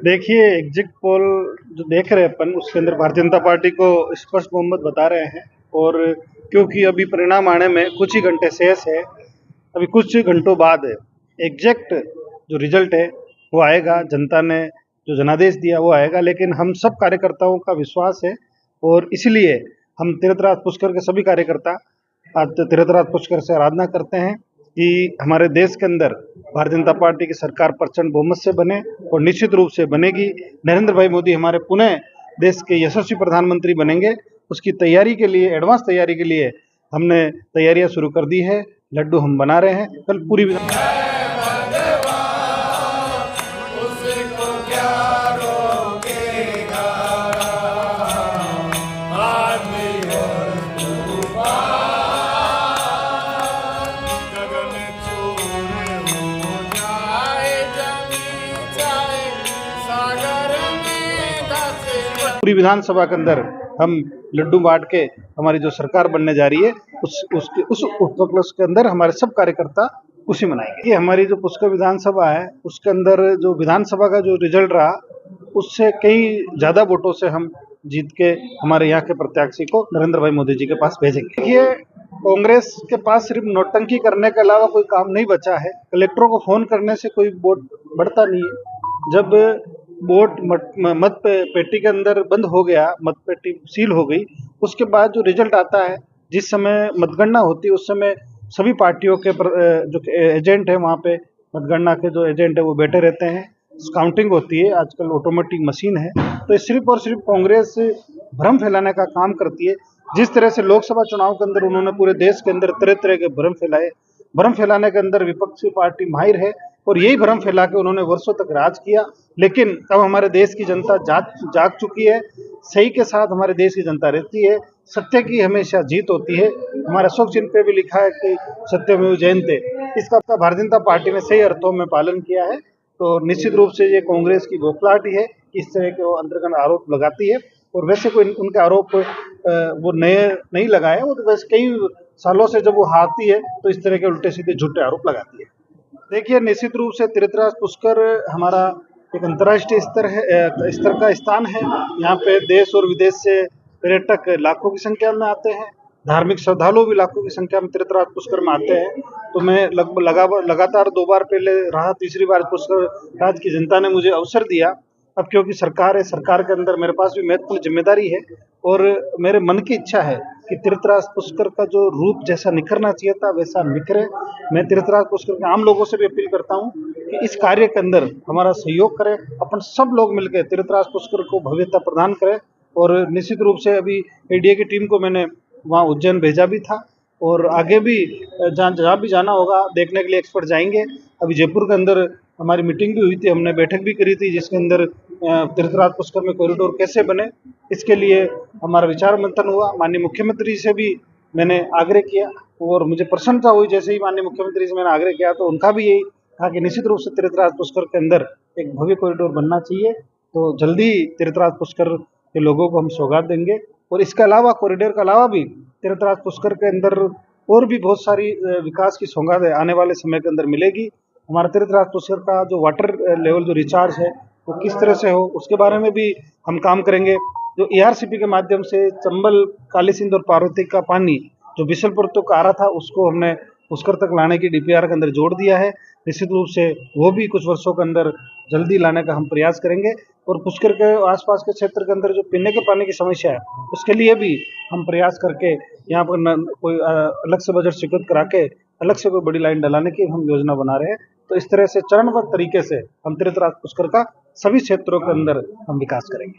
देखिए, exit poll जो देख रहे हैं अपन, उसके अंदर भारतीय जनता पार्टी को स्पष्ट बहुमत बता रहे हैं। और क्योंकि अभी परिणाम आने में कुछ ही घंटे शेष है, अभी कुछ घंटों बाद एग्जैक्ट जो रिजल्ट है वो आएगा। जनता ने जो जनादेश दिया वो आएगा, लेकिन हम सब कार्यकर्ताओं का विश्वास है और इसलिए हम तीर्थराज पुष्कर के सभी कार्यकर्ता आज तीर्थराज पुष्कर से आराधना करते हैं कि हमारे देश के अंदर भारतीय जनता पार्टी की सरकार प्रचंड बहुमत से बने और निश्चित रूप से बनेगी। नरेंद्र भाई मोदी हमारे पुनः देश के यशस्वी प्रधानमंत्री बनेंगे। उसकी तैयारी के लिए, एडवांस तैयारी के लिए हमने तैयारियां शुरू कर दी है। लड्डू हम बना रहे हैं। कल पूरी पूरी विधानसभा के अंदर हम लड्डू बांट के हमारी जो सरकार बनने जा रही है उस उपलक्ष्य के अंदर हमारे सब कार्यकर्ता खुशी मनाएंगे। ये हमारी जो पुष्कर विधानसभा है उसके अंदर जो विधानसभा का जो रिजल्ट रहा उससे कई ज्यादा वोटों से हम जीत के हमारे यहाँ के प्रत्याशी को नरेंद्र भाई मोदी जी के पास भेजेंगे। देखिए, कांग्रेस के पास सिर्फ नोटंकी करने के अलावा कोई काम नहीं बचा है। कलेक्टरों को फोन करने से कोई वोट बढ़ता नहीं है। जब वोट मत पेटी के अंदर बंद हो गया, मत पेटी सील हो गई, उसके बाद जो रिजल्ट आता है, जिस समय मतगणना होती है उस समय सभी पार्टियों के जो एजेंट है वहाँ पे मतगणना के जो एजेंट है वो बैठे रहते हैं। काउंटिंग होती है, आजकल ऑटोमेटिक मशीन है। तो ये सिर्फ और सिर्फ कांग्रेस भ्रम फैलाने का काम करती है। जिस तरह से लोकसभा चुनाव के अंदर उन्होंने पूरे देश के अंदर तरह तरह के भ्रम फैलाए, भ्रम फैलाने के अंदर विपक्षी पार्टी माहिर है और यही भ्रम फैला के उन्होंने वर्षों तक राज किया। लेकिन अब हमारे देश की जनता जाग चुकी है। सही के साथ हमारे देश की जनता रहती है। सत्य की हमेशा जीत होती है। हमारे अशोक चिन्ह पे भी लिखा है कि सत्यमेव जयते। इसका भारतीय जनता पार्टी ने सही अर्थों में पालन किया है। तो निश्चित रूप से ये कांग्रेस की बौखलाहट है, इस तरह के वो अंतर्गत आरोप लगाती है। और वैसे कोई उनके आरोप वो नए नहीं लगाए, वो तो वैसे कई सालों से जब वो हारती है तो इस तरह के उल्टे सीधे झूठे आरोप लगाती है। देखिए, निश्चित रूप से तीर्थराज पुष्कर हमारा एक अंतर्राष्ट्रीय स्तर का स्थान है। यहाँ पे देश और विदेश से पर्यटक लाखों की संख्या में आते हैं। धार्मिक श्रद्धालु भी लाखों की संख्या में तीर्थराज पुष्कर में आते हैं। तो मैं लगातार 2 बार पहले रहा, तीसरी बार पुष्कर राज की जनता ने मुझे अवसर दिया। अब क्योंकि सरकार है, सरकार के अंदर मेरे पास भी महत्वपूर्ण जिम्मेदारी है और मेरे मन की इच्छा है कि तीर्थराज पुष्कर का जो रूप जैसा निखरना चाहिए था वैसा निखरे। मैं तीर्थराज पुष्कर के आम लोगों से भी अपील करता हूँ कि इस कार्य के अंदर हमारा सहयोग करें। अपन सब लोग मिलकर तीर्थराज पुष्कर को भव्यता प्रदान करें। और निश्चित रूप से अभी एडीए की टीम को मैंने वहाँ उज्जैन भेजा भी था और आगे भी जहाँ भी जाना होगा देखने के लिए एक्सपर्ट जाएंगे। अभी जयपुर के अंदर हमारी मीटिंग भी हुई थी, हमने बैठक भी करी थी जिसके अंदर तीर्थराज पुष्कर में कॉरिडोर कैसे बने इसके लिए हमारा विचार मंथन हुआ। माननीय मुख्यमंत्री से भी मैंने आग्रह किया और मुझे प्रसन्नता हुई। जैसे ही माननीय मुख्यमंत्री से मैंने आग्रह किया तो उनका भी यही कहा कि निश्चित रूप से तीर्थराज पुष्कर के अंदर एक भव्य कॉरिडोर बनना चाहिए। तो जल्दी तीर्थराज पुष्कर के लोगों को हम सौगात देंगे। और इसके अलावा कॉरिडोर के अलावा भी तीर्थराज पुष्कर के अंदर और भी बहुत सारी विकास की सौगात आने वाले समय के अंदर मिलेगी। हमारा तीर्थराज पुष्कर का जो वाटर लेवल जो रिचार्ज है वो किस तरह से हो उसके बारे में भी हम काम करेंगे। जो ERCP के माध्यम से चंबल, काली सिंध और पार्वती का पानी जो बिशलपुर तक आ रहा था उसको हमने पुष्कर तक लाने की DPR के अंदर जोड़ दिया है। निश्चित रूप से वो भी कुछ वर्षों के अंदर जल्दी लाने का हम प्रयास करेंगे। और पुष्कर के आसपास के क्षेत्र के अंदर जो पीने के पानी की समस्या है उसके लिए भी हम प्रयास करके यहाँ पर कोई अलग से बजट स्वीकृत करा के अलग से कोई बड़ी लाइन डलाने की हम योजना बना रहे हैं। तो इस तरह से चरणबद्ध तरीके से हम तीर्थराज पुष्कर का सभी क्षेत्रों के अंदर हम विकास करेंगे।